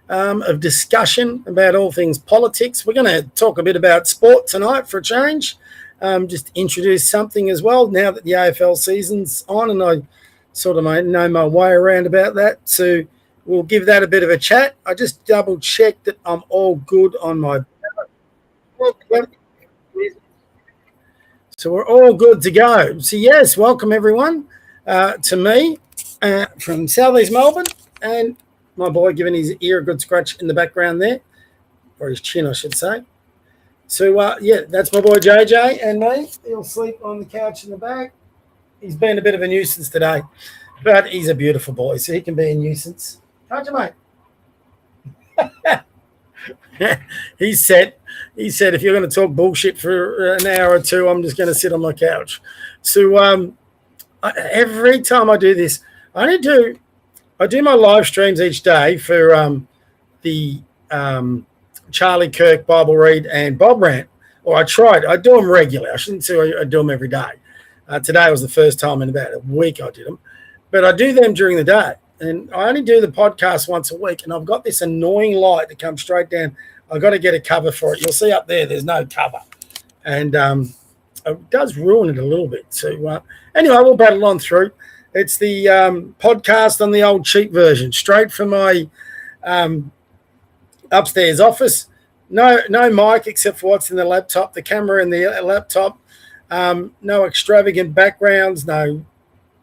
of discussion about all things politics. We're going to talk a bit about sport tonight for a change. Just introduce something as well now that the AFL season's on, and I sort of know my way around about that. So we'll give that a bit of a chat. I just double checked that I'm all good on my. So we're all good to go. So yes, welcome everyone to me from Southeast Melbourne, and my boy giving his ear a good scratch in the background there, or his chin, I should say. So yeah, that's my boy JJ and me. He'll sleep on the couch in the back. He's been a bit of a nuisance today, but he's a beautiful boy, so he can be a nuisance. Can't you, mate? He said, if you're going to talk bullshit for an hour or two, I'm just going to sit on my couch. So every time I do this, I do my live streams each day for the Charlie Kirk Bible read and Bob rant, or I tried. I do them regularly. I shouldn't say I do them every day. Today was the first time in about a week I did them, but I do them during the day. And I only do the podcast once a week, and I've got this annoying light that comes straight down. I've got to get a cover for it. You'll see up there's no cover. And it does ruin it a little bit. So anyway, we'll battle on through. It's the podcast on the old cheap version, straight from my upstairs office. No mic except for what's in the laptop, the camera in the laptop. No extravagant backgrounds,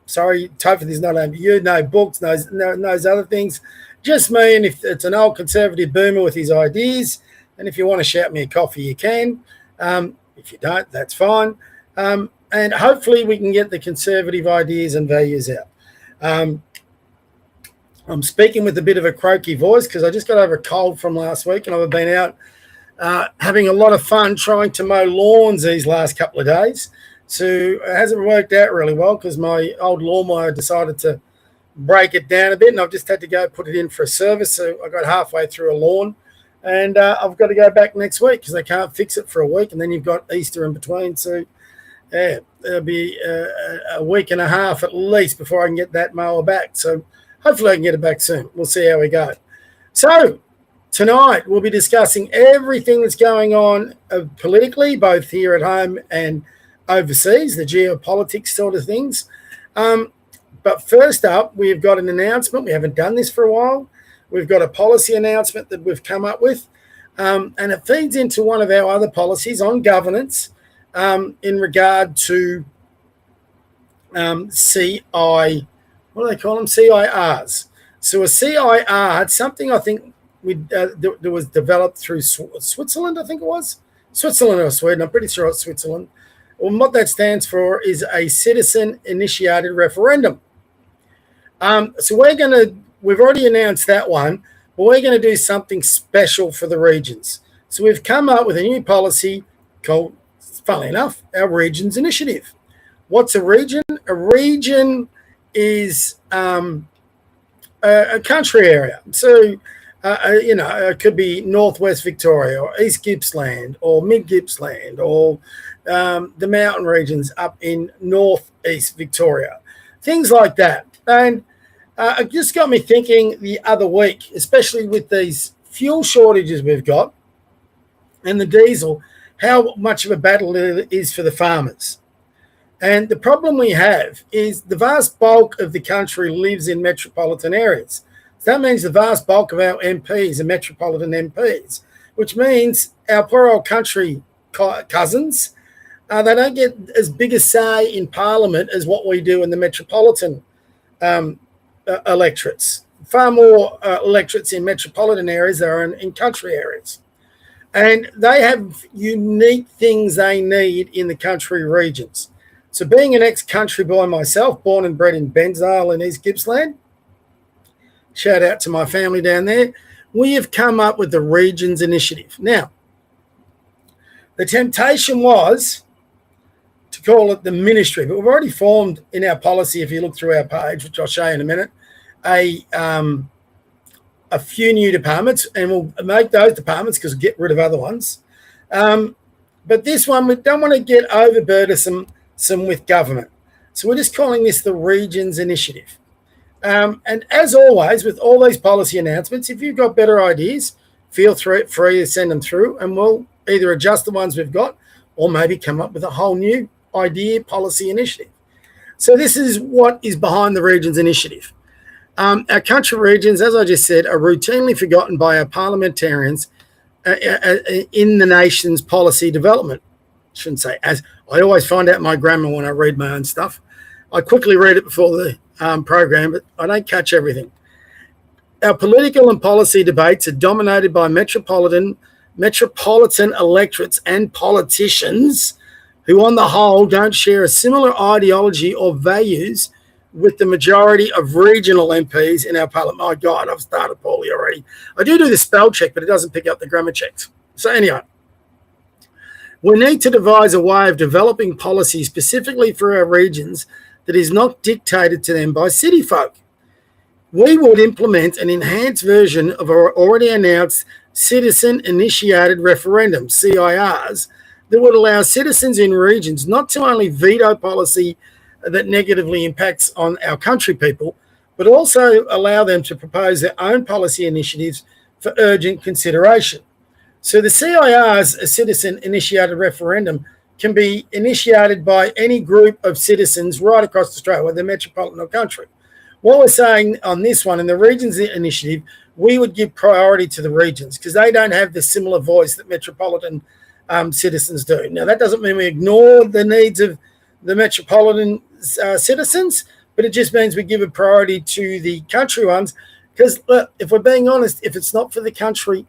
sorry, Topher, there's not over you, no books, no those other things. Just me, and if it's an old conservative boomer with his ideas, and if you want to shout me a coffee, you can. If you don't, that's fine. And hopefully we can get the conservative ideas and values out. I'm speaking with a bit of a croaky voice because I just got over a cold from last week, and I've been out having a lot of fun trying to mow lawns these last couple of days. So it hasn't worked out really well because my old lawnmower decided to break it down a bit, and I've just had to go put it in for a service. So I got halfway through a lawn, and I've got to go back next week because they can't fix it for a week, and then you've got Easter in between. So yeah, it'll be a week and a half at least before I can get that mower back. So hopefully I can get it back soon. We'll see how we go. So tonight we'll be discussing everything that's going on politically, both here at home and overseas, the geopolitics sort of things. But first up, we've got an announcement. We haven't done this for a while. We've got a policy announcement that we've come up with, and it feeds into one of our other policies on governance in regard to what do they call them? CIRs. So a CIR, it's something I think that was developed through Switzerland, I think it was. Switzerland or Sweden, I'm pretty sure it's Switzerland. Well, what that stands for is a citizen-initiated referendum. So we've already announced that one, but we're going to do something special for the regions. So we've come up with a new policy called, funnily enough, our Regions Initiative. What's a region? A region is a country area. So, it could be Northwest Victoria or East Gippsland or Mid Gippsland or the mountain regions up in Northeast Victoria, things like that. And it just got me thinking the other week, especially with these fuel shortages we've got and the diesel, how much of a battle it is for the farmers. And the problem we have is the vast bulk of the country lives in metropolitan areas. So that means the vast bulk of our MPs are metropolitan MPs, which means our poor old country cousins, they don't get as big a say in Parliament as what we do in the metropolitan electorates. Far more electorates in metropolitan areas than are in country areas. And they have unique things they need in the country regions. So being an ex-country boy myself, born and bred in Bensdale in East Gippsland, shout out to my family down there, we have come up with the Regions Initiative. Now, the temptation was to call it the ministry, but we've already formed in our policy, if you look through our page, which I'll show you in a minute, a few new departments, and we'll make those departments because we'll get rid of other ones. But this one, we don't want to get overburdensome with government. So we're just calling this the Regions Initiative. And as always, with all these policy announcements, if you've got better ideas, feel free to send them through, and we'll either adjust the ones we've got or maybe come up with a whole new idea, policy initiative. So this is what is behind the Regions Initiative. Our country regions, as I just said, are routinely forgotten by our parliamentarians in the nation's policy development. I shouldn't say as. I always find out my grammar when I read my own stuff. I quickly read it before the program, but I don't catch everything. Our political and policy debates are dominated by metropolitan electorates and politicians who, on the whole, don't share a similar ideology or values with the majority of regional MPs in our parliament. My God, I've started poorly already. I do the spell check, but it doesn't pick up the grammar checks. So anyway, we need to devise a way of developing policy specifically for our regions that is not dictated to them by city folk. We would implement an enhanced version of our already announced citizen-initiated referendum, CIRs, that would allow citizens in regions not to only veto policy that negatively impacts on our country people, but also allow them to propose their own policy initiatives for urgent consideration. So the CIRs, a citizen-initiated referendum, can be initiated by any group of citizens right across Australia, whether metropolitan or country. What we're saying on this one, in the Regions Initiative, we would give priority to the regions because they don't have the similar voice that metropolitan citizens do. Now, that doesn't mean we ignore the needs of the metropolitan citizens, but it just means we give a priority to the country ones because, if we're being honest, if it's not for the country,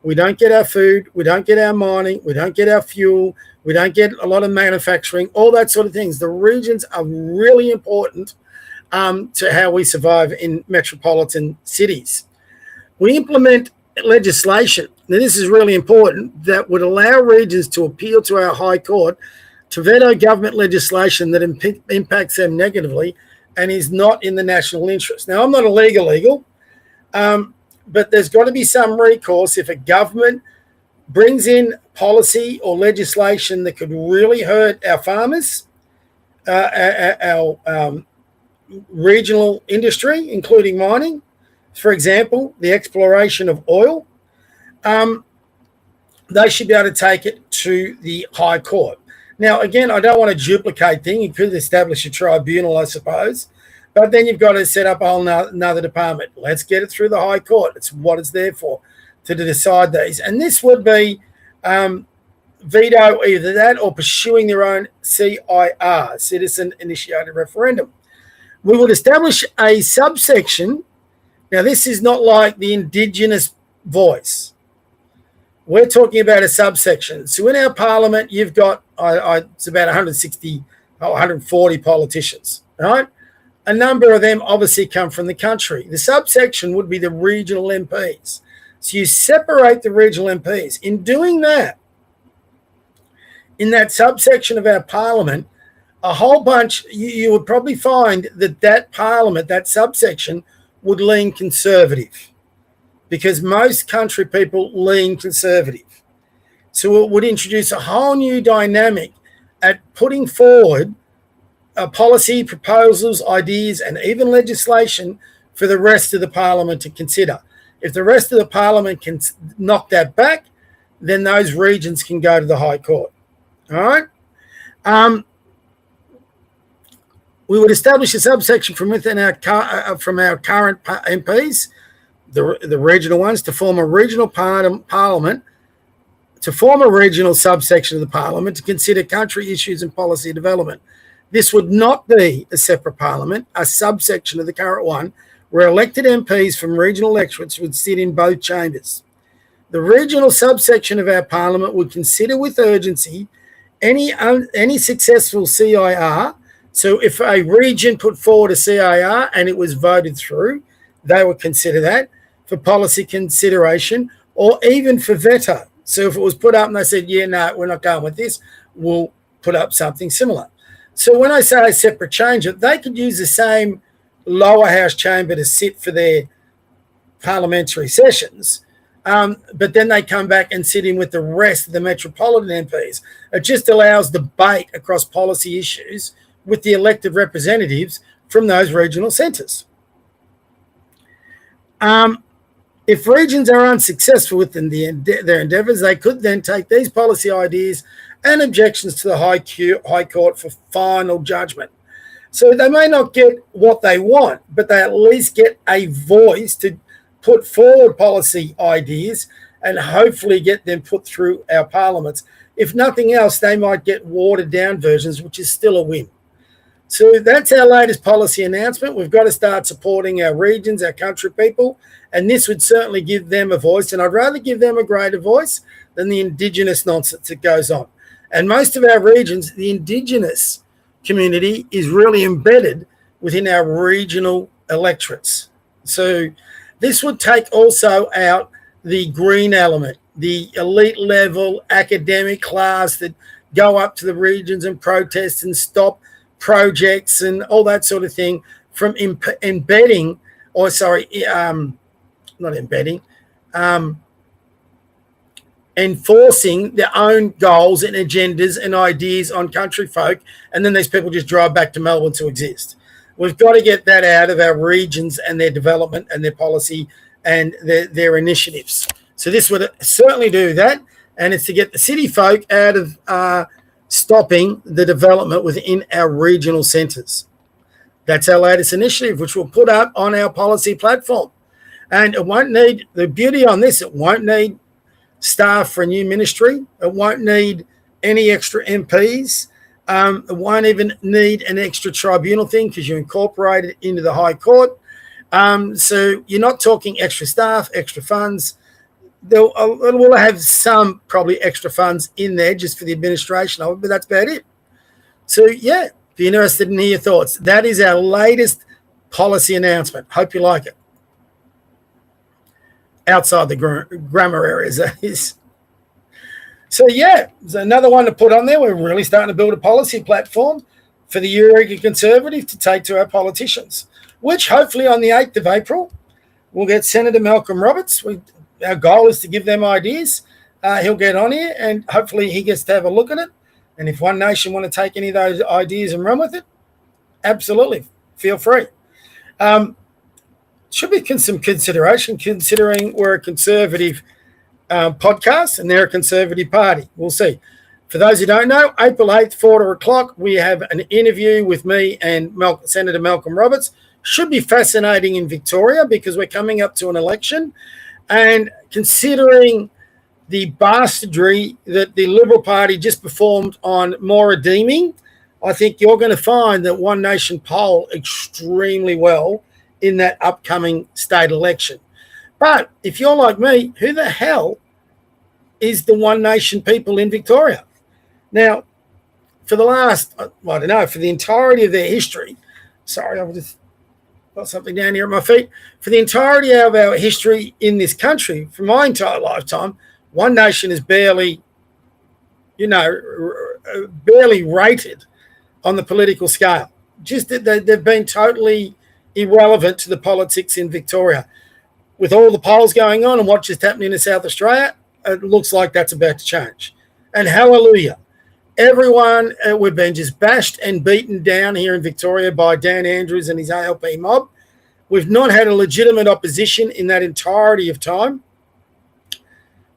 we don't get our food, we don't get our mining, we don't get our fuel, we don't get a lot of manufacturing, all that sort of things. The regions are really important to how we survive in metropolitan cities. We implement legislation, now this is really important, that would allow regions to appeal to our High Court to veto government legislation that impacts them negatively and is not in the national interest. Now, I'm not a legal, but there's got to be some recourse if a government brings in policy or legislation that could really hurt our farmers, our regional industry, including mining, for example, the exploration of oil. They should be able to take it to the High Court. Now, again, I don't want to duplicate things. You could establish a tribunal, I suppose, but then you've got to set up a whole another department. Let's get it through the High Court. It's what it's there for, to decide these. And this would be veto either that or pursuing their own CIR, citizen-initiated referendum. We would establish a subsection. Now, this is not like the Indigenous voice. We're talking about a subsection. So in our parliament, you've got, it's about 160 or 140 politicians, right? A number of them obviously come from the country. The subsection would be the regional MPs. So you separate the regional MPs. In doing that, in that subsection of our parliament, a whole bunch, you would probably find that parliament, that subsection, would lean conservative because most country people lean conservative. So it would introduce a whole new dynamic at putting forward policy proposals, ideas, and even legislation for the rest of the parliament to consider. If the rest of the parliament can knock that back, then those regions can go to the High Court. All right? We would establish a subsection from within our current MPs, the regional ones, to form a regional parliament, to form a regional subsection of the parliament to consider country issues and policy development. This would not be a separate parliament, a subsection of the current one, where elected MPs from regional electorates would sit in both chambers. The regional subsection of our parliament would consider with urgency any successful CIR. So if a region put forward a CIR and it was voted through, they would consider that for policy consideration or even for veto. So if it was put up and they said, yeah, no, we're not going with this, we'll put up something similar. So when I say a separate chamber, they could use the same lower house chamber to sit for their parliamentary sessions, but then they come back and sit in with the rest of the metropolitan MPs. It just allows debate across policy issues with the elected representatives from those regional centres. If regions are unsuccessful within their endeavours, they could then take these policy ideas and objections to the High Court for final judgment. So they may not get what they want, but they at least get a voice to put forward policy ideas and hopefully get them put through our parliaments. If nothing else, they might get watered down versions, which is still a win. So that's our latest policy announcement. We've got to start supporting our regions, our country people, and this would certainly give them a voice. And I'd rather give them a greater voice than the Indigenous nonsense that goes on. And most of our regions, the Indigenous community is really embedded within our regional electorates. So this would take also out the green element, the elite level academic class that go up to the regions and protest and stop projects and all that sort of thing from enforcing their own goals and agendas and ideas on country folk, and then these people just drive back to Melbourne to exist. We've got to get that out of our regions and their development and their policy and their initiatives. So this would certainly do that, and it's to get the city folk out of stopping the development within our regional centres. That's our latest initiative, which we'll put up on our policy platform. And it won't need, the beauty on this, it won't need staff for a new ministry. It won't need any extra MPs. It won't even need an extra tribunal thing because you incorporate it into the High Court. So you're not talking extra staff, extra funds. We'll have some probably extra funds in there just for the administration of it, but that's about it. So, yeah, if you're interested in your thoughts, that is our latest policy announcement. Hope you like it. Outside the grammar areas, that is. So, yeah, there's another one to put on there. We're really starting to build a policy platform for the Eureka Conservative to take to our politicians, which hopefully on the 8th of April, we'll get Senator Malcolm Roberts. Our goal is to give them ideas. He'll get on here and hopefully he gets to have a look at it. And if One Nation want to take any of those ideas and run with it, absolutely, feel free. Should be some consideration considering we're a conservative podcast and they're a conservative party. We'll see. For those who don't know, April 8th, 4 o'clock, we have an interview with me and Senator Malcolm Roberts. Should be fascinating in Victoria because we're coming up to an election. And considering the bastardry that the Liberal Party just performed on Maura Deeming, I think you're going to find that One Nation poll extremely well in that upcoming state election. But if you're like me, who the hell is the One Nation people in Victoria? Now, for the entirety of their history, sorry, I've just got something down here at my feet. For the entirety of our history in this country, for my entire lifetime, One Nation is barely rated on the political scale. Just that they've been totally irrelevant to the politics in Victoria. With all the polls going on and what just happened in South Australia, it looks like that's about to change. And hallelujah. Everyone, we've been just bashed and beaten down here in Victoria by Dan Andrews and his ALP mob. We've not had a legitimate opposition in that entirety of time.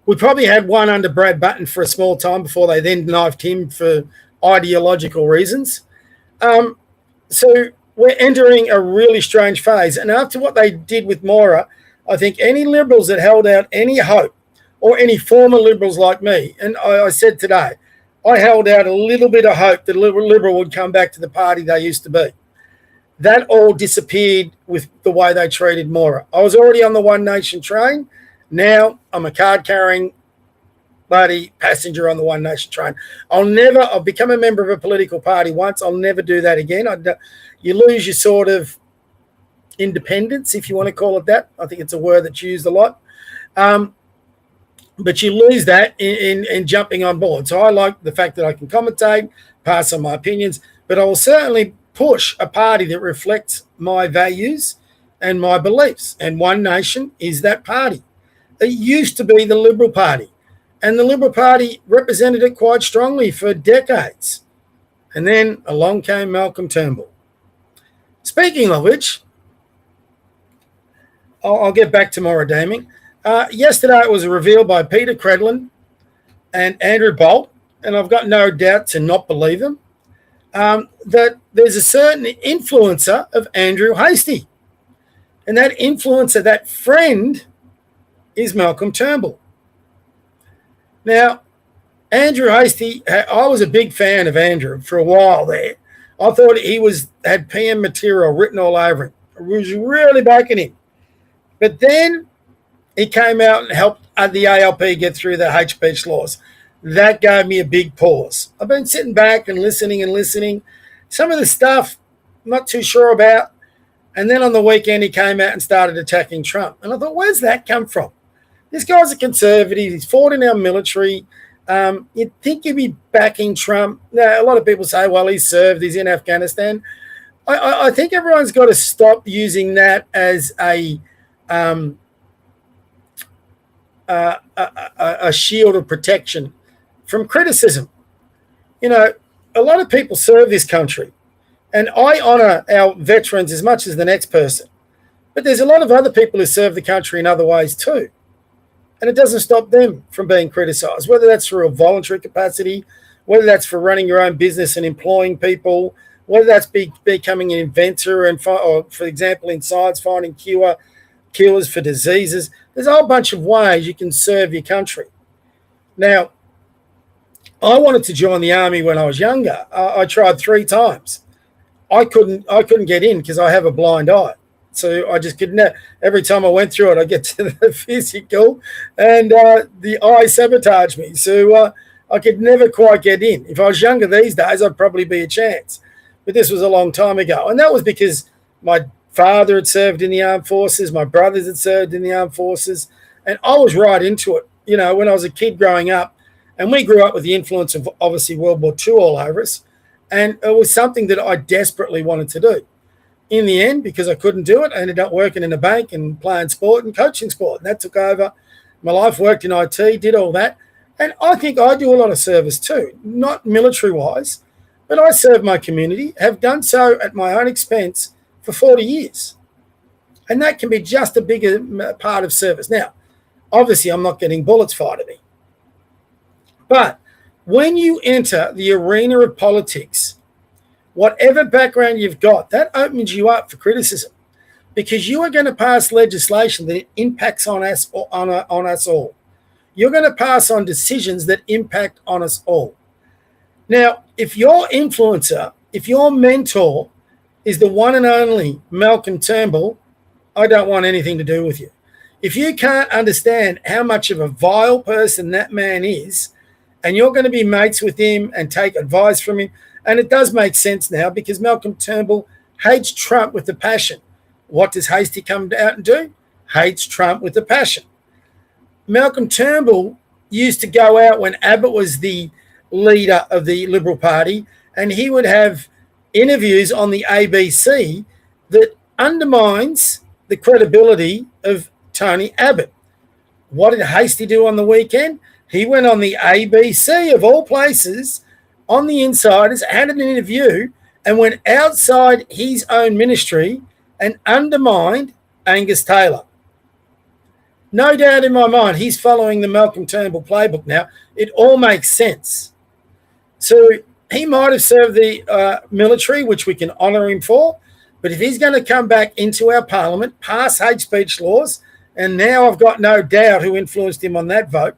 We probably had one under Brad Button for a small time before they then knifed him for ideological reasons. So we're entering a really strange phase. And after what they did with Maura, I think any Liberals that held out any hope, or any former Liberals like me, and I said today, I held out a little bit of hope that Liberal would come back to the party they used to be. That all disappeared with the way they treated Maura. I was already on the One Nation train. Now I'm a card-carrying bloody passenger on the One Nation train. I've become a member of a political party once. I'll never do that again. You lose your sort of independence, if you want to call it that. I think it's a word that's used a lot. But you lose that in jumping on board. So I like the fact that I can commentate, pass on my opinions, but I will certainly push a party that reflects my values and my beliefs. And One Nation is that party. It used to be the Liberal Party, and the Liberal Party represented it quite strongly for decades. And then along came Malcolm Turnbull. Speaking of which, I'll get back to my redeeming. Yesterday it was revealed by Peter Credlin and Andrew Bolt, and I've got no doubt to not believe them, that there's a certain influencer of Andrew Hastie. And that influencer, that friend, is Malcolm Turnbull. Now, Andrew Hastie, I was a big fan of Andrew for a while there. I thought he had PM material written all over him. I was really backing him. But then he came out and helped the ALP get through the hate speech laws. That gave me a big pause. I've been sitting back and listening. Some of the stuff I'm not too sure about. And then on the weekend, he came out and started attacking Trump. And I thought, where's that come from? This guy's a conservative. He's fought in our military. You'd think he'd be backing Trump. Now, a lot of people say, well, he's served. He's in Afghanistan. I think everyone's got to stop using that as a shield of protection from criticism. You know, a lot of people serve this country, and I honour our veterans as much as the next person. But there's a lot of other people who serve the country in other ways too. And it doesn't stop them from being criticised, whether that's through a voluntary capacity, whether that's for running your own business and employing people, whether that's becoming an inventor and, or for example, in science, finding cures for diseases. There's a whole bunch of ways you can serve your country. Now, I wanted to join the army when I was younger. I tried 3 times. I couldn't get in because I have a blind eye. So I just couldn't. Every time I went through it, I get to the physical, and the eye sabotaged me. So I could never quite get in. If I was younger these days, I'd probably be a chance. But this was a long time ago, and that was because my father had served in the armed forces, my brothers had served in the armed forces, and I was right into it. You know, when I was a kid growing up, and we grew up with the influence of obviously World War II all over us, and it was something that I desperately wanted to do. In the end, because I couldn't do it, I ended up working in a bank and playing sport and coaching sport. And that took over my life, worked in IT, did all that. And I think I do a lot of service too, not military-wise, but I serve my community, have done so at my own expense for 40 years. And that can be just a bigger part of service. Now, obviously, I'm not getting bullets fired at me. But when you enter the arena of politics, whatever background you've got, that opens you up for criticism, because you are going to pass legislation that impacts on us or on us all. You're going to pass on decisions that impact on us all. Now, if your influencer, if your mentor is the one and only Malcolm Turnbull, I don't want anything to do with you. If you can't understand how much of a vile person that man is, and you're going to be mates with him and take advice from him, and it does make sense now because Malcolm Turnbull hates Trump with a passion. What does Hastie come out and do? Hates Trump with a passion. Malcolm Turnbull used to go out when Abbott was the leader of the Liberal Party, and he would have interviews on the ABC that undermines the credibility of Tony Abbott. What did Hastie do on the weekend? He went on the ABC, of all places, on the Insiders, had an interview, and went outside his own ministry and undermined Angus Taylor. No doubt in my mind, he's following the Malcolm Turnbull playbook now. It all makes sense. So he might have served the military, which we can honour him for, but if he's going to come back into our parliament, pass hate speech laws, and now I've got no doubt who influenced him on that vote,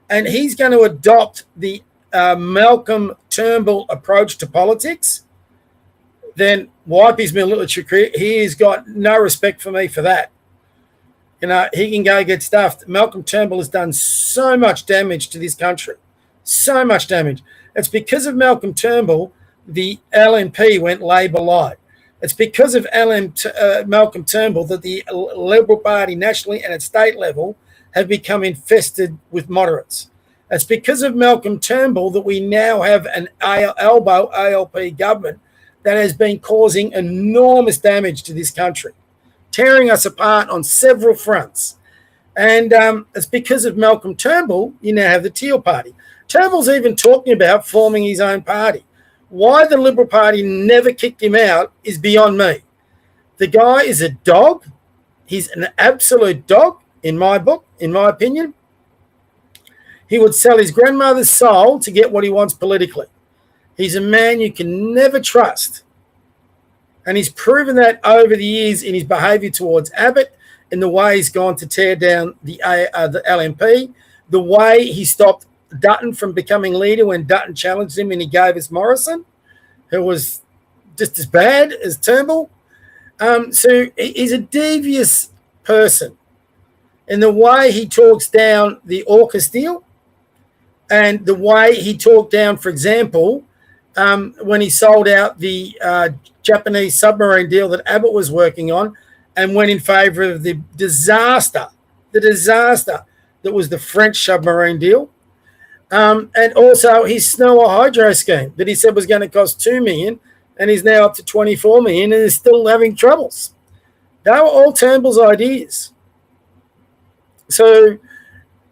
and he's going to adopt the Malcolm Turnbull approach to politics, then wipe his military career. He's got no respect for me for that. You know, he can go get stuffed. Malcolm Turnbull has done so much damage to this country. So much damage. It's because of Malcolm Turnbull the LNP went Labor light. It's because of Malcolm Turnbull that the Liberal Party nationally and at state level have become infested with moderates. It's because of Malcolm Turnbull that we now have an elbow ALP government that has been causing enormous damage to this country, tearing us apart on several fronts. And it's because of Malcolm Turnbull you now have the Teal Party. Turnbull's even talking about forming his own party. Why the Liberal Party never kicked him out is beyond me. The guy is a dog. He's an absolute dog, in my book, in my opinion. He would sell his grandmother's soul to get what he wants politically. He's a man you can never trust. And he's proven that over the years in his behaviour towards Abbott, in the way he's gone to tear down the LNP, the way he stopped Dutton from becoming leader when Dutton challenged him and he gave us Morrison, who was just as bad as Turnbull. So he's a devious person in the way he talks down the AUKUS deal and the way he talked down, for example, when he sold out the Japanese submarine deal that Abbott was working on and went in favour of the disaster that was the French submarine deal. And also his snow hydro scheme that he said was going to cost $2 million and he's now up to $24 million and is still having troubles. They were all Turnbull's ideas. So,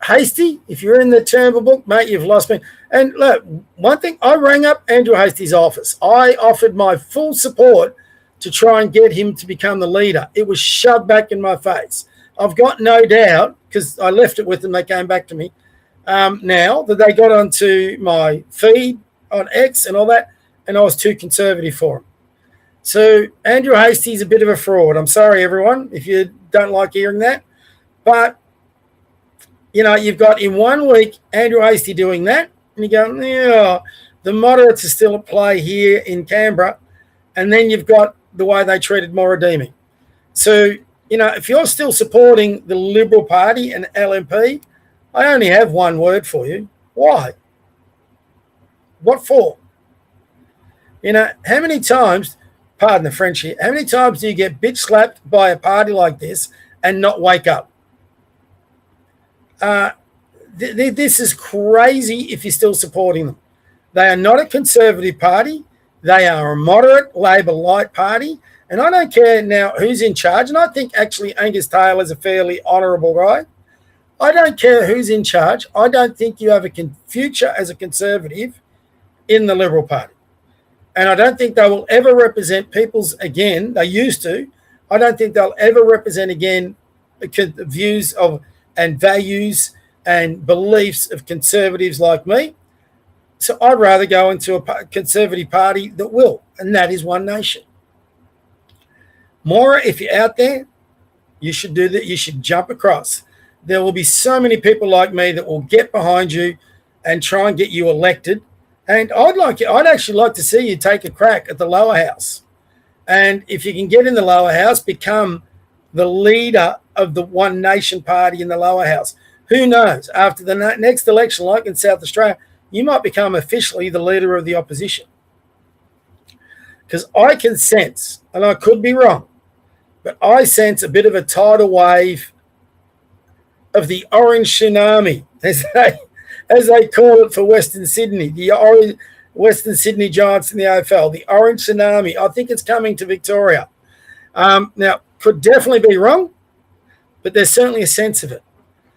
Hastie, if you're in the Turnbull book, mate, you've lost me. And look, one thing, I rang up Andrew Hastie's office. I offered my full support to try and get him to become the leader. It was shoved back in my face. I've got no doubt, because I left it with them, they came back to me, now that they got onto my feed on X and all that, and I was too conservative for him. So Andrew Hastie's a bit of a fraud. I'm sorry, everyone, if you don't like hearing that. But, you know, you've got in 1 week Andrew Hastie doing that, and you go, yeah, the moderates are still at play here in Canberra, and then you've got the way they treated Morradimi. So, you know, if you're still supporting the Liberal Party and LNP, I only have one word for you. Why? What for? You know, how many times, pardon the French here, how many times do you get bitch slapped by a party like this and not wake up? This is crazy if you're still supporting them. They are not a conservative party. They are a moderate Labor light party. And I don't care now who's in charge. And I think actually Angus Taylor's a fairly honourable guy. I don't care who's in charge. I don't think you have a future as a conservative in the Liberal Party. And I don't think they will ever represent people's, again, they used to. I don't think they'll ever represent again the views of and values and beliefs of conservatives like me. So I'd rather go into a conservative party that will, and that is One Nation. Maura, if you're out there, you should do that. You should jump across. There will be so many people like me that will get behind you and try and get you elected. And I'd actually like to see you take a crack at the lower house. And if you can get in the lower house, become the leader of the One Nation party in the lower house. Who knows? After the next election, like in South Australia, you might become officially the leader of the opposition. Because I can sense, and I could be wrong, but I sense a bit of a tidal wave of the orange tsunami, as they call it for Western Sydney, the Western Sydney Giants in the AFL, the orange tsunami. I think it's coming to Victoria. Now, could definitely be wrong, but there's certainly a sense of it.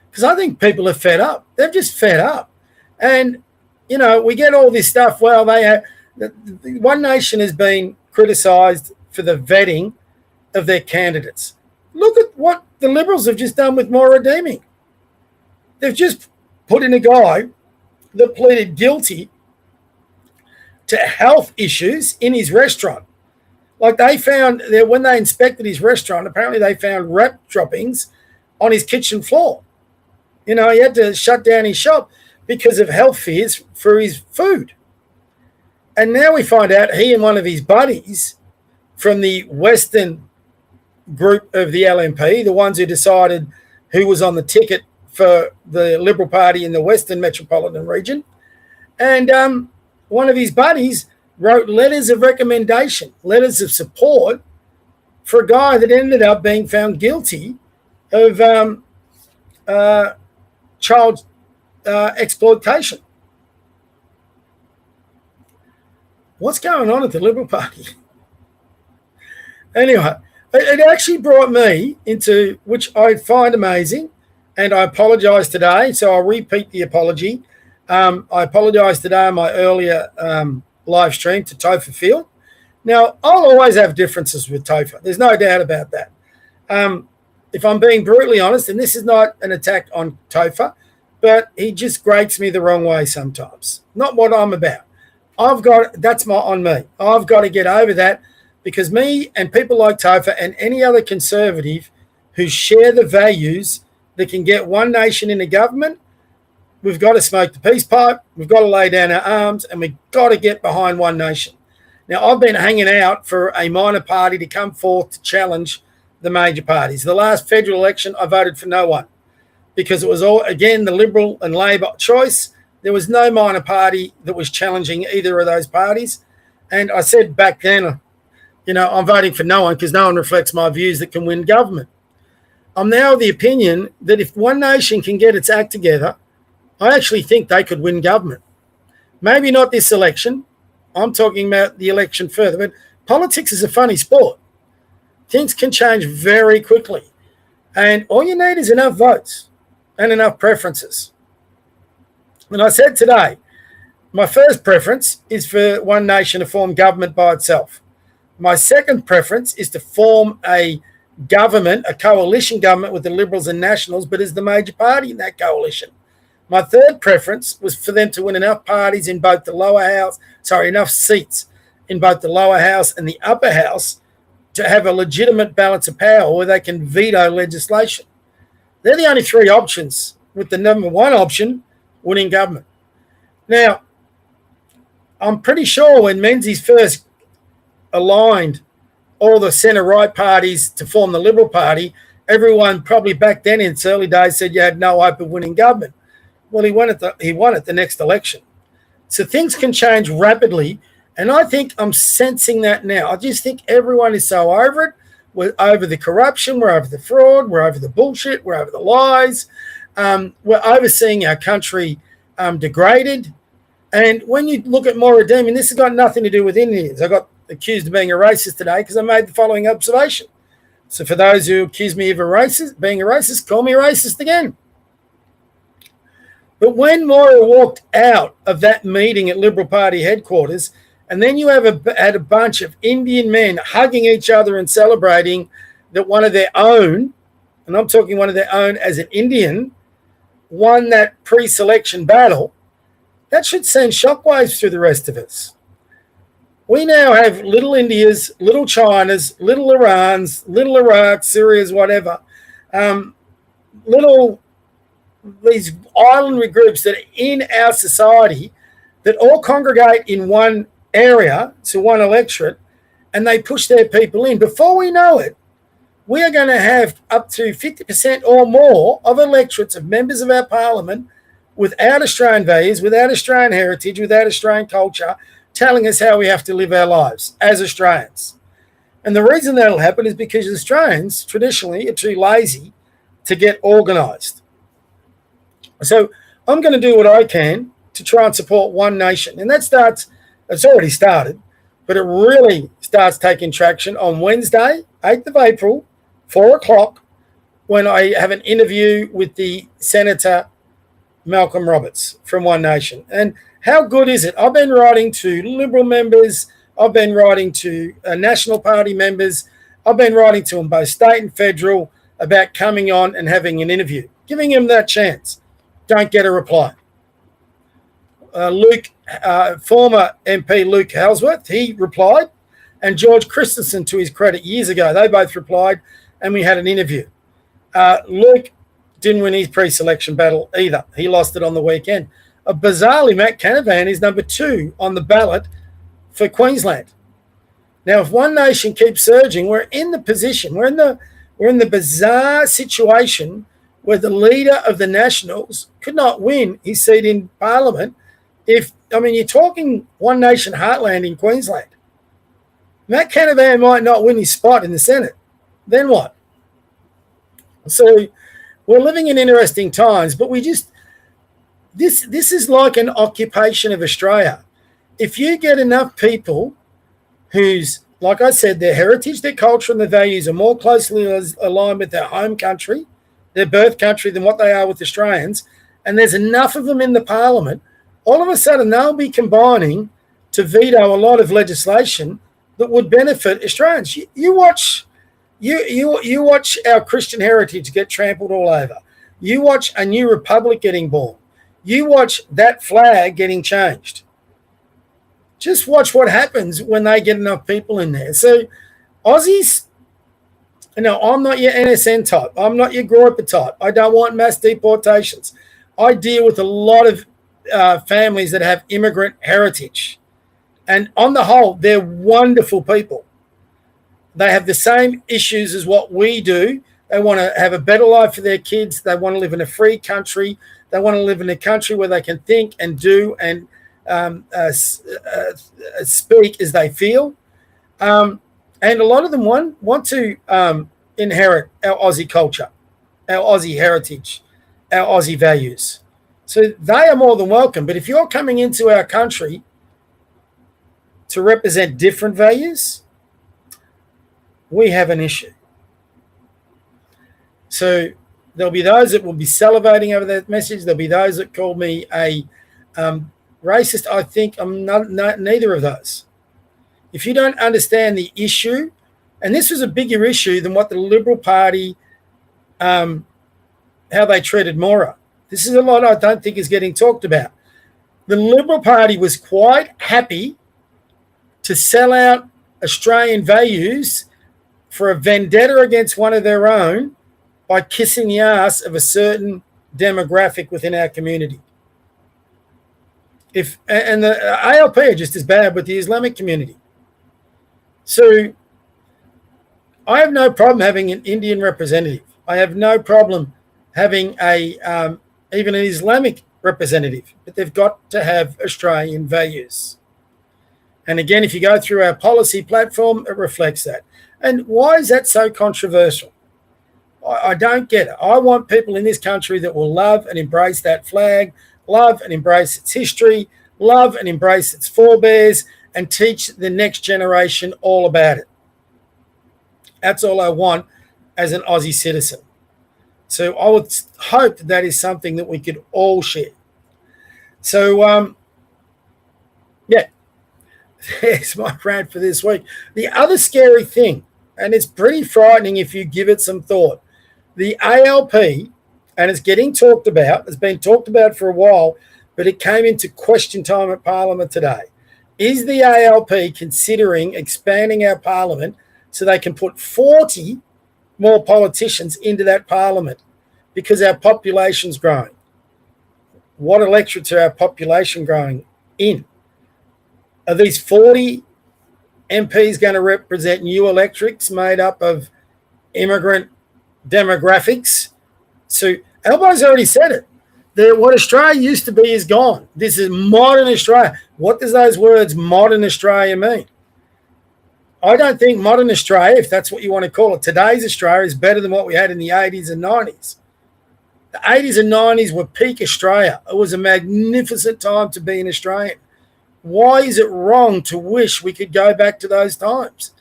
Because I think people are fed up. They're just fed up. And, you know, we get all this stuff. Well, One Nation has been criticised for the vetting of their candidates. Look at what the Liberals have just done with Morradimi. They've just put in a guy that pleaded guilty to health issues in his restaurant. Like they found that when they inspected his restaurant, apparently they found rat droppings on his kitchen floor. You know, he had to shut down his shop because of health fears for his food. And now we find out he and one of his buddies from the Western group of the LNP, the ones who decided who was on the ticket for the Liberal Party in the Western Metropolitan region, and one of his buddies wrote letters of recommendation, letters of support for a guy that ended up being found guilty of child exploitation. What's going on at the Liberal Party? Anyway, it actually brought me into, which I find amazing, and I apologise today, so I'll repeat the apology. I apologise today on my earlier live stream to Topher Field. Now, I'll always have differences with Topher. There's no doubt about that. if I'm being brutally honest, and this is not an attack on Topher, but he just grates me the wrong way sometimes. Not what I'm about. That's on me. I've got to get over that, because me and people like Topher and any other conservative who share the values that can get one nation in a government, we've got to smoke the peace pipe, we've got to lay down our arms, and we've got to get behind one nation. Now, I've been hanging out for a minor party to come forth to challenge the major parties. The last federal election, I voted for no one, because it was all, again, the Liberal and Labor choice. There was no minor party that was challenging either of those parties. And I said back then, I'm voting for no one because no one reflects my views that can win government. I'm now of the opinion that if one nation can get its act together, I actually think they could win government. Maybe not this election. I'm talking about the election further. But politics is a funny sport. Things can change very quickly. And all you need is enough votes and enough preferences. And I said today, my first preference is for one nation to form government by itself. My second preference is to form a government, a coalition government with the Liberals and Nationals, but as the major party in that coalition. My third preference was for them to win enough parties in both the lower house, enough seats in both the lower house and the upper house to have a legitimate balance of power where they can veto legislation. They're the only three options, with the number one option winning government. Now, I'm pretty sure when Menzies first aligned all the centre-right parties to form the Liberal Party, everyone probably back then in its early days said you had no hope of winning government. Well, he won at the next election. So things can change rapidly, and I think I'm sensing that now. I just think everyone is so over it. We're over the corruption, we're over the fraud, we're over the bullshit, we're over the lies. We're overseeing our country degraded. And when you look at more redeeming, this has got nothing to do with Indians. I got accused of being a racist today because I made the following observation. So for those who accuse me of being a racist, call me a racist again. But when Moira walked out of that meeting at Liberal Party headquarters, and then you had a bunch of Indian men hugging each other and celebrating that one of their own, and I'm talking one of their own as an Indian, won that pre-selection battle, that should send shockwaves through the rest of us. We now have little Indias, little Chinas, little Irans, little Iraq, Syrias, whatever, these islandry groups that are in our society that all congregate in one area, to one electorate, and they push their people in. Before we know it, we are going to have up to 50% or more of electorates of members of our parliament without Australian values, without Australian heritage, without Australian culture, telling us how we have to live our lives as Australians. And the reason that'll happen is because Australians traditionally are too lazy to get organised. So I'm going to do what I can to try and support one nation. And it's already started, but it really starts taking traction on Wednesday, 8th of April, 4 o'clock, when I have an interview with the Senator Malcolm Roberts from One Nation. And how good is it? I've been writing to Liberal members. I've been writing to National Party members. I've been writing to them, both state and federal, about coming on and having an interview, giving them that chance. Don't get a reply. Former MP Luke Halsworth, he replied, and George Christensen, to his credit, years ago, they both replied, and we had an interview. Luke didn't win his pre-selection battle either. He lost it on the weekend. Bizarrely, Matt Canavan is number 2 on the ballot for Queensland. Now, if One Nation keeps surging, we're in the bizarre situation where the leader of the Nationals could not win his seat in Parliament. You're talking One Nation heartland in Queensland. Matt Canavan might not win his spot in the Senate. Then what? So we're living in interesting times, but this is like an occupation of Australia. If you get enough people whose, like I said, their heritage, their culture and their values are more closely aligned with their home country, their birth country, than what they are with Australians, and there's enough of them in the Parliament, all of a sudden they'll be combining to veto a lot of legislation that would benefit Australians. You watch You watch our Christian heritage get trampled all over. You watch a new republic getting born. You watch that flag getting changed. Just watch what happens when they get enough people in there. So Aussies, I'm not your NSN type. I'm not your Groiper type. I don't want mass deportations. I deal with a lot of families that have immigrant heritage. And on the whole, they're wonderful people. They have the same issues as what we do. They want to have a better life for their kids. They want to live in a free country. They want to live in a country where they can think and do and speak as they feel. And a lot of them want to inherit our Aussie culture, our Aussie heritage, our Aussie values. So they are more than welcome. But if you're coming into our country to represent different values, we have an issue. So there'll be those that will be salivating over that message. There'll be those that call me a racist. I think I'm not neither of those. If you don't understand the issue, and this was a bigger issue than what the Liberal Party, how they treated Mora. This is a lot I don't think is getting talked about. The Liberal Party was quite happy to sell out Australian values for a vendetta against one of their own by kissing the ass of a certain demographic within our community. And the ALP are just as bad with the Islamic community. So I have no problem having an Indian representative. I have no problem having even an Islamic representative, but they've got to have Australian values. And again, if you go through our policy platform, it reflects that. And why is that so controversial? I don't get it. I want people in this country that will love and embrace that flag, love and embrace its history, love and embrace its forebears, and teach the next generation all about it. That's all I want as an Aussie citizen. So I would hope that is something that we could all share. So, there's my rant for this week. The other scary thing, and it's pretty frightening if you give it some thought, the ALP, and it's getting talked about, it's been talked about for a while, but it came into question time at Parliament today. Is the ALP considering expanding our Parliament so they can put 40 more politicians into that Parliament because our population's growing? What electorates are our population growing in? Are these 40 MPs going to represent new electorates made up of immigrant demographics? So Albo's already said it. What Australia used to be is gone. This is modern Australia. What does those words modern Australia mean? I don't think modern Australia, if that's what you want to call it, today's Australia is better than what we had in the 80s and 90s. The 80s and 90s were peak Australia. It was a magnificent time to be an Australian. Why is it wrong to wish we could go back to those times?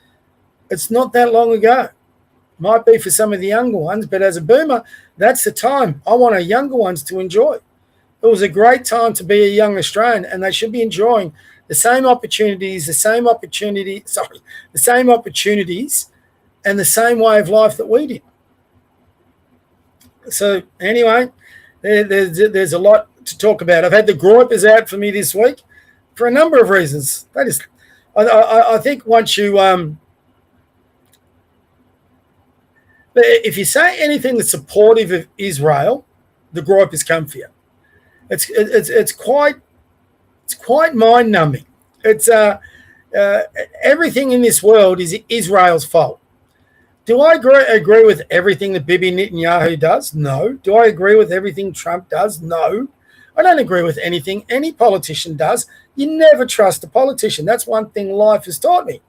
It's not that long ago. Might be for some of the younger ones, but as a boomer, that's the time I want our younger ones to enjoy. It was a great time to be a young Australian, and they should be enjoying the same opportunities and the same way of life that we did. So anyway, there's a lot to talk about. I've had the Groipers out for me this week for a number of reasons. That is, I think once you if you say anything that's supportive of Israel, the Groipers come for you. It's quite mind-numbing. It's everything in this world is Israel's fault. Do I agree with everything that Bibi Netanyahu does? No. Do I agree with everything Trump does? No. I don't agree with anything any politician does. You never trust a politician. That's one thing life has taught me,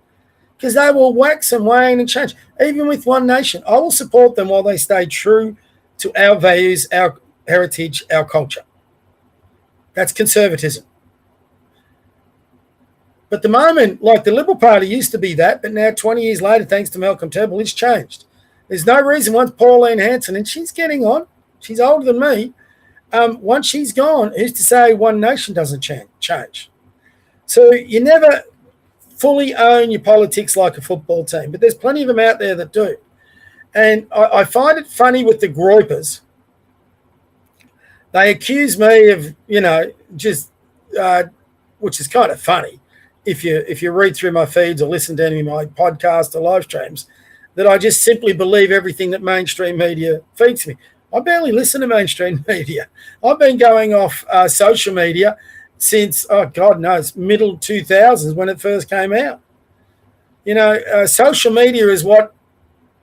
because they will wax and wane and change. Even with One Nation, I will support them while they stay true to our values, our heritage, our culture. That's conservatism. But the moment, like the Liberal Party used to be that, but now 20 years later, thanks to Malcolm Turnbull, it's changed. There's no reason once Pauline Hanson, and she's getting on, she's older than me, once she's gone, who's to say One Nation doesn't change? So you never fully own your politics like a football team, but there's plenty of them out there that do. And I find it funny with the groypers. They accuse me of, just, which is kind of funny, if you read through my feeds or listen to any of my podcasts or live streams, that I just simply believe everything that mainstream media feeds me. I barely listen to mainstream media. I've been going off social media since, God knows, middle 2000s when it first came out. Social media is what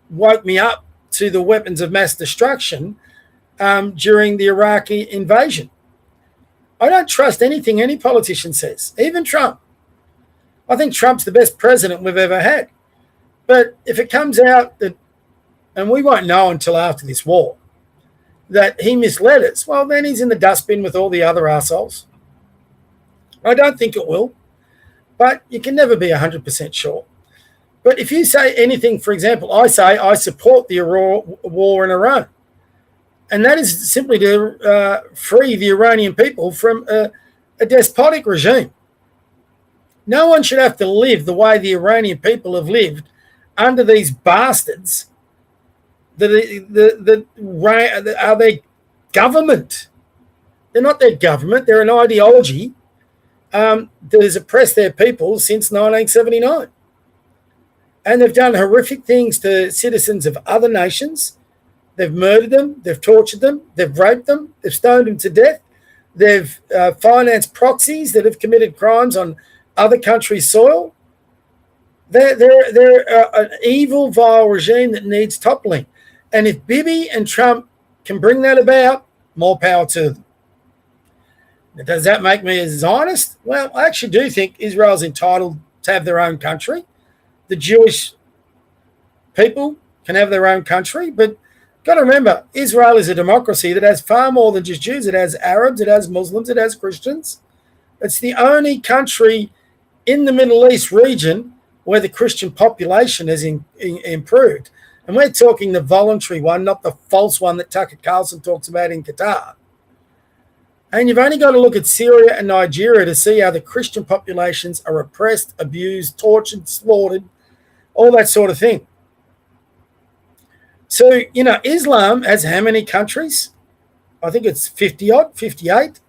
woke me up to the weapons of mass destruction during the Iraqi invasion. I don't trust anything any politician says, even Trump. I think Trump's the best president we've ever had. But if it comes out that, and we won't know until after this war, that he misled us, well, then he's in the dustbin with all the other assholes. I don't think it will, but you can never be 100% sure. But if you say anything, for example, I say I support the war in Iran, and that is simply to free the Iranian people from a despotic regime. No one should have to live the way the Iranian people have lived under these bastards that are their government. They're not their government. They're an ideology that has oppressed their people since 1979. And they've done horrific things to citizens of other nations. They've murdered them. They've tortured them. They've raped them. They've stoned them to death. They've financed proxies that have committed crimes on other countries' soil. They're an evil, vile regime that needs toppling. And if Bibi and Trump can bring that about, more power to them. Now, does that make me a Zionist? Well, I actually do think Israel's entitled to have their own country. The Jewish people can have their own country, but got to remember, Israel is a democracy that has far more than just Jews. It has Arabs, it has Muslims, it has Christians. It's the only country in the Middle East region where the Christian population has improved. And we're talking the voluntary one, not the false one that Tucker Carlson talks about in Qatar. And you've only got to look at Syria and Nigeria to see how the Christian populations are oppressed, abused, tortured, slaughtered, all that sort of thing. So, Islam has how many countries? I think it's 50-odd, 58,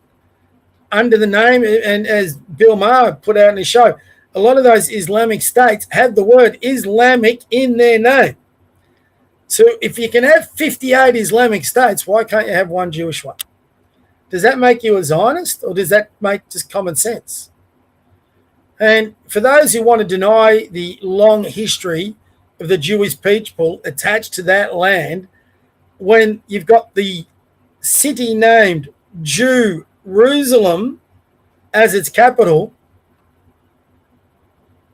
under the name, and as Bill Maher put out in his show, a lot of those Islamic states have the word Islamic in their name. So if you can have 58 Islamic states, why can't you have one Jewish one? Does that make you a Zionist, or does that make just common sense? And for those who want to deny the long history of the Jewish people attached to that land, when you've got the city named Jerusalem as its capital,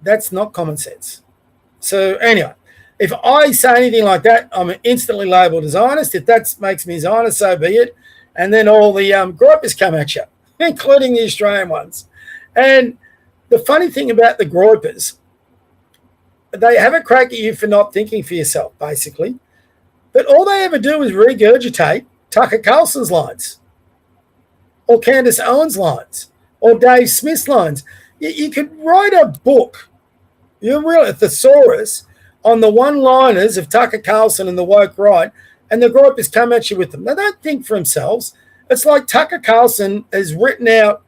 that's not common sense. So anyway, if I say anything like that, I'm instantly labelled a Zionist. If that makes me a Zionist, so be it. And then all the groypers come at you, including the Australian ones. And the funny thing about the groypers, they have a crack at you for not thinking for yourself, basically. But all they ever do is regurgitate Tucker Carlson's lines, or Candace Owens' lines, or Dave Smith's lines. You could write a book, a thesaurus, on the one-liners of Tucker Carlson and the woke right, and the groypers come at you with them. They don't think for themselves. It's like Tucker Carlson has written out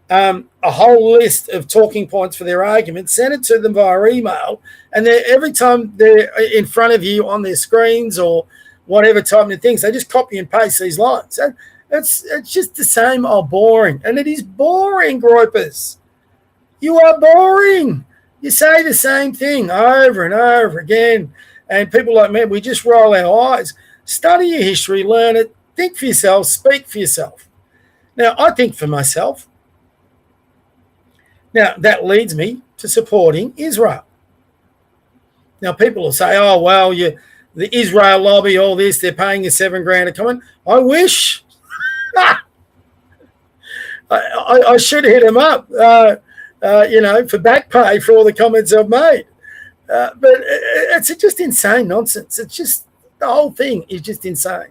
a whole list of talking points for their argument, sent it to them via email, and every time they're in front of you on their screens or whatever type of things, they just copy and paste these lines. And it's just the same old boring. And it is boring, groypers. You are boring. You say the same thing over and over again. And people like me, we just roll our eyes. Study your history, learn it, think for yourself, speak for yourself. Now, I think for myself. Now, that leads me to supporting Israel. Now, people will say, oh, well, the Israel lobby, all this, they're paying you $7,000 to come in. I wish. I should hit him up, for back pay for all the comments I've made. But it's just insane nonsense. It's just, the whole thing is just insane.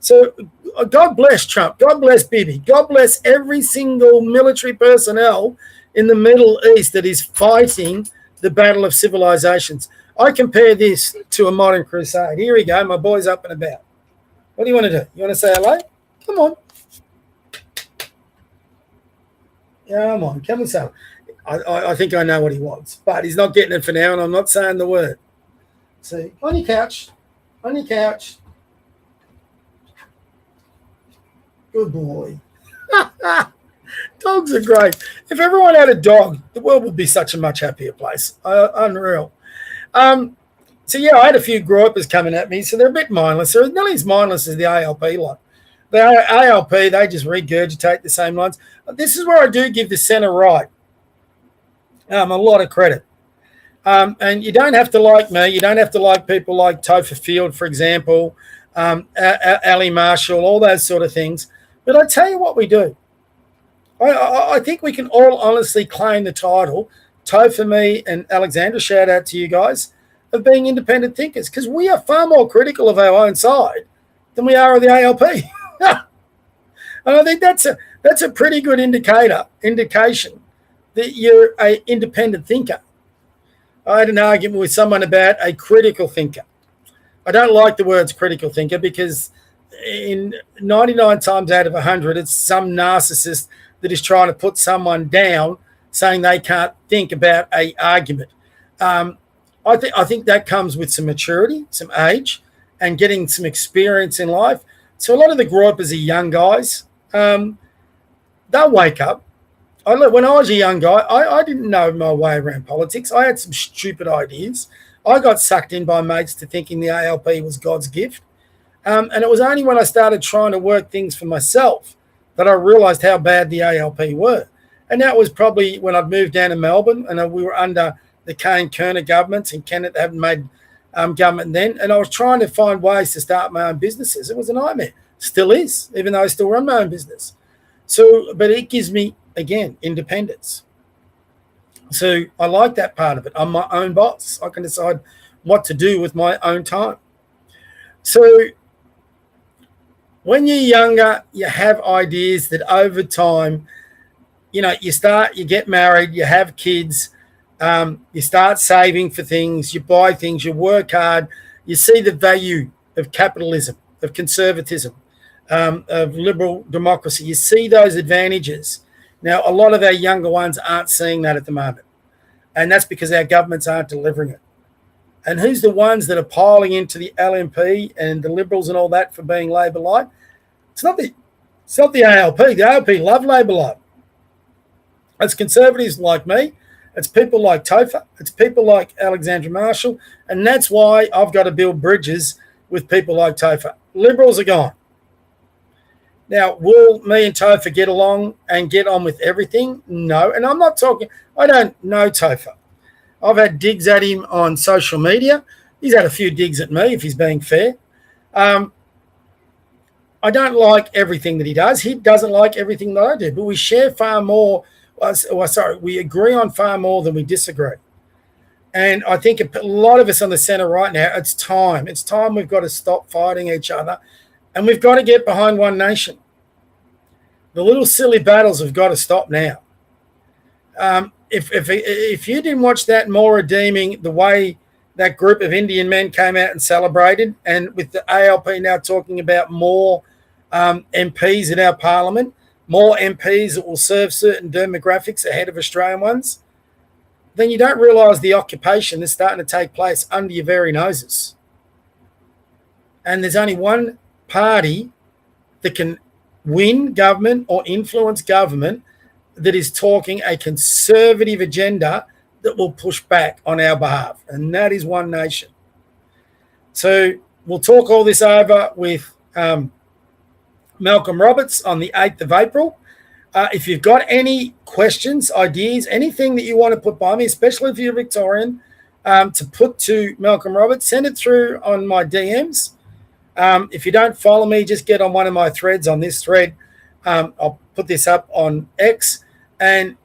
So God bless Trump. God bless Bibi. God bless every single military personnel in the Middle East that is fighting the battle of civilizations. I compare this to a modern crusade. Here we go. My boy's up and about. What do you want to do? You want to say hello? Come on. Come on. Come and say hello. I think I know what he wants, but he's not getting it for now, and I'm not saying the word. See, on your couch. On your couch. Good boy. Dogs are great. If everyone had a dog, the world would be such a much happier place. Unreal. So, yeah, I had a few gropers coming at me, so they're a bit mindless. They're nearly as mindless as the ALP lot. The ALP, they just regurgitate the same lines. This is where I do give the centre right a lot of credit. And you don't have to like me. You don't have to like people like Topher Field, for example, Ali Marshall, all those sort of things. But I tell you what we do. I think we can all honestly claim the title, Topher, me, and Alexandra, shout out to you guys, of being independent thinkers, because we are far more critical of our own side than we are of the ALP. And I think that's a pretty good indication that you're an independent thinker. I had an argument with someone about a critical thinker. I don't like the words critical thinker because in 99 times out of 100, it's some narcissist that is trying to put someone down, saying they can't think about an argument. I think that comes with some maturity, some age, and getting some experience in life. So a lot of the gropers are young guys. They'll wake up. When I was a young guy, I didn't know my way around politics. I had some stupid ideas. I got sucked in by mates to thinking the ALP was God's gift. And it was only when I started trying to work things for myself that I realised how bad the ALP were. And that was probably when I'd moved down to Melbourne and we were under the Kane Kerner governments, and Kenneth hadn't made government then. And I was trying to find ways to start my own businesses. It was a nightmare. Still is, even though I still run my own business. So, but it gives me, again, independence. So I like that part of it. I'm my own boss. I can decide what to do with my own time. So when you're younger, you have ideas that over time, you get married, you have kids, you start saving for things, you buy things, you work hard, you see the value of capitalism, of conservatism, of liberal democracy. You see those advantages. Now, a lot of our younger ones aren't seeing that at the moment, and that's because our governments aren't delivering it. And who's the ones that are piling into the LNP and the Liberals and all that for being Labor light? It's not the ALP. The ALP love Labor light. It's conservatives like me. It's people like Topher. It's people like Alexandra Marshall. And that's why I've got to build bridges with people like Topher. Liberals are gone. Now, will me and Topher get along and get on with everything? No. And I'm not talking, I don't know Topher. I've had digs at him on social media. He's had a few digs at me, if he's being fair. I don't like everything that he does. He doesn't like everything that I do, but we share far more. We agree on far more than we disagree. And I think a lot of us on the centre right now, it's time. It's time we've got to stop fighting each other, and we've got to get behind one nation. The little silly battles have got to stop now. If you didn't watch that more redeeming, the way that group of Indian men came out and celebrated, and with the ALP now talking about more MPs in our parliament, more MPs that will serve certain demographics ahead of Australian ones, then you don't realise the occupation that's starting to take place under your very noses. And there's only one party that can win government or influence government that is talking a conservative agenda that will push back on our behalf, and that is One Nation. So we'll talk all this over with Malcolm Roberts on the 8th of April. If you've got any questions, ideas, anything that you want to put by me, especially if you're Victorian, to put to Malcolm Roberts, send it through on my DMs. If you don't follow me, just get on one of my threads on this thread. I'll put this up on X, and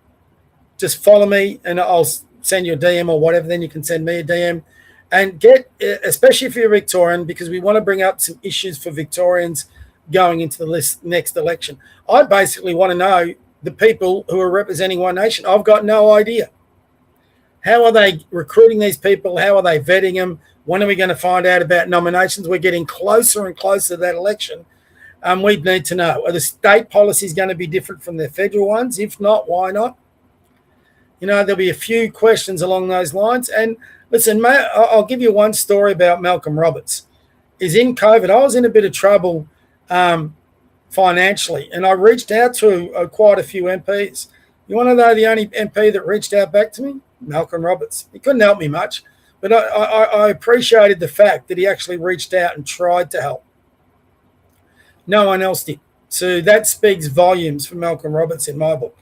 just follow me, and I'll send you a DM or whatever. Then you can send me a DM, and get, especially if you're Victorian, because we want to bring up some issues for Victorians going into the next election. I basically want to know the people who are representing One Nation. I've got no idea. How are they recruiting these people? How are they vetting them? When are we going to find out about nominations? We're getting closer and closer to that election. We'd need to know, are the state policies going to be different from the federal ones? If not, why not? There'll be a few questions along those lines. And listen, mate, I'll give you one story about Malcolm Roberts. Is in COVID, I was in a bit of trouble financially, and I reached out to quite a few MPs. You want to know the only MP that reached out back to me? Malcolm Roberts. He couldn't help me much, but I appreciated the fact that he actually reached out and tried to help. No one else did. So that speaks volumes for Malcolm Roberts in my book.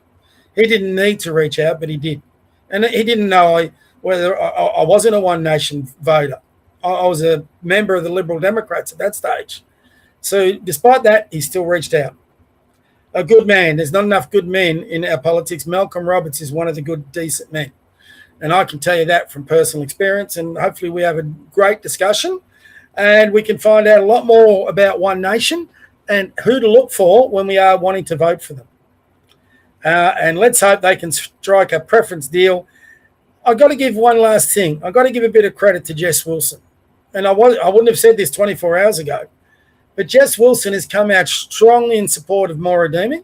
He didn't need to reach out, but he did. And he didn't know whether I wasn't a One Nation voter. I was a member of the Liberal Democrats at that stage. So despite that, he still reached out. A good man. There's not enough good men in our politics. Malcolm Roberts is one of the good, decent men. And I can tell you that from personal experience. And hopefully we have a great discussion and we can find out a lot more about One Nation and who to look for when we are wanting to vote for them. And let's hope they can strike a preference deal. I've got to give one last thing. I've got to give a bit of credit to Jess Wilson. And I wouldn't have said this 24 hours ago, but Jess Wilson has come out strongly in support of Maura Deeming.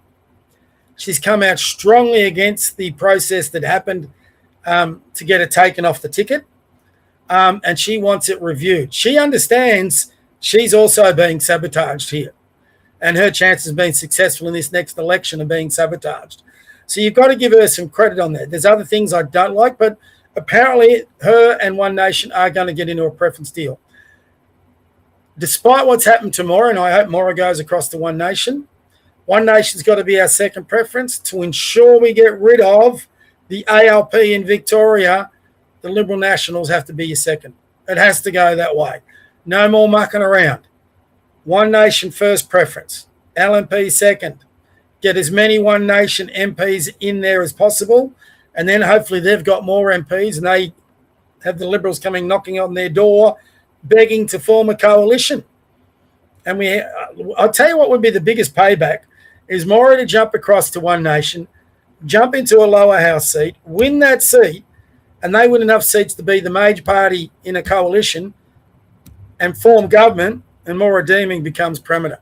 She's come out strongly against the process that happened to get her taken off the ticket, and she wants it reviewed. She understands she's also being sabotaged here, and her chances of being successful in this next election are being sabotaged. So you've got to give her some credit on that. There's other things I don't like, but apparently her and One Nation are going to get into a preference deal. Despite what's happened to Maura, and I hope Maura goes across to One Nation, One Nation's got to be our second preference to ensure we get rid of the ALP in Victoria. The Liberal Nationals have to be your second. It has to go that way. No more mucking around. One Nation first preference. LNP second. Get as many One Nation MPs in there as possible, and then hopefully they've got more MPs and they have the Liberals coming knocking on their door begging to form a coalition. And I'll tell you what would be the biggest payback is Maura to jump across to One Nation, jump into a lower house seat, win that seat, and they win enough seats to be the major party in a coalition and form government, and Maura Deeming becomes premier.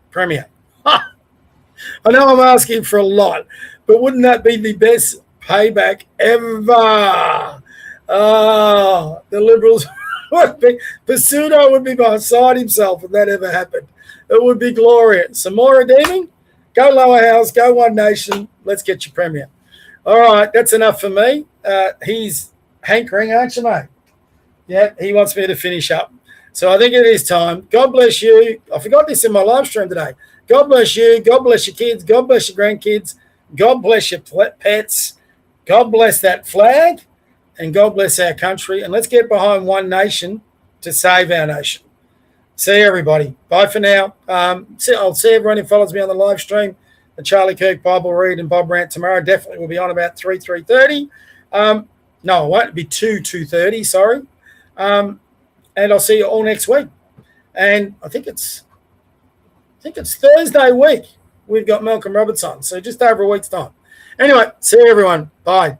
I know I'm asking for a lot, but wouldn't that be the best payback ever? Oh, the Liberals would be, Pasuto would be beside himself if that ever happened. It would be glorious. So Maura Deeming, go lower house, go One Nation, let's get you premier. All right, that's enough for me. He's hankering, aren't you, mate? Yeah, he wants me to finish up. So I think it is time. God bless you. I forgot this in my live stream today. God bless you. God bless your kids. God bless your grandkids. God bless your pets. God bless that flag. And God bless our country. And let's get behind One Nation to save our nation. See you, everybody. Bye for now. I'll see everyone who follows me on the live stream. The Charlie Kirk Bible Read and Bob Rant tomorrow. Definitely will be on about 3:30. No, it won't be 2:30, sorry. And I'll see you all next week. And I think it's Thursday week. We've got Malcolm Roberts on. So just over a week's time. Anyway, see you, everyone. Bye.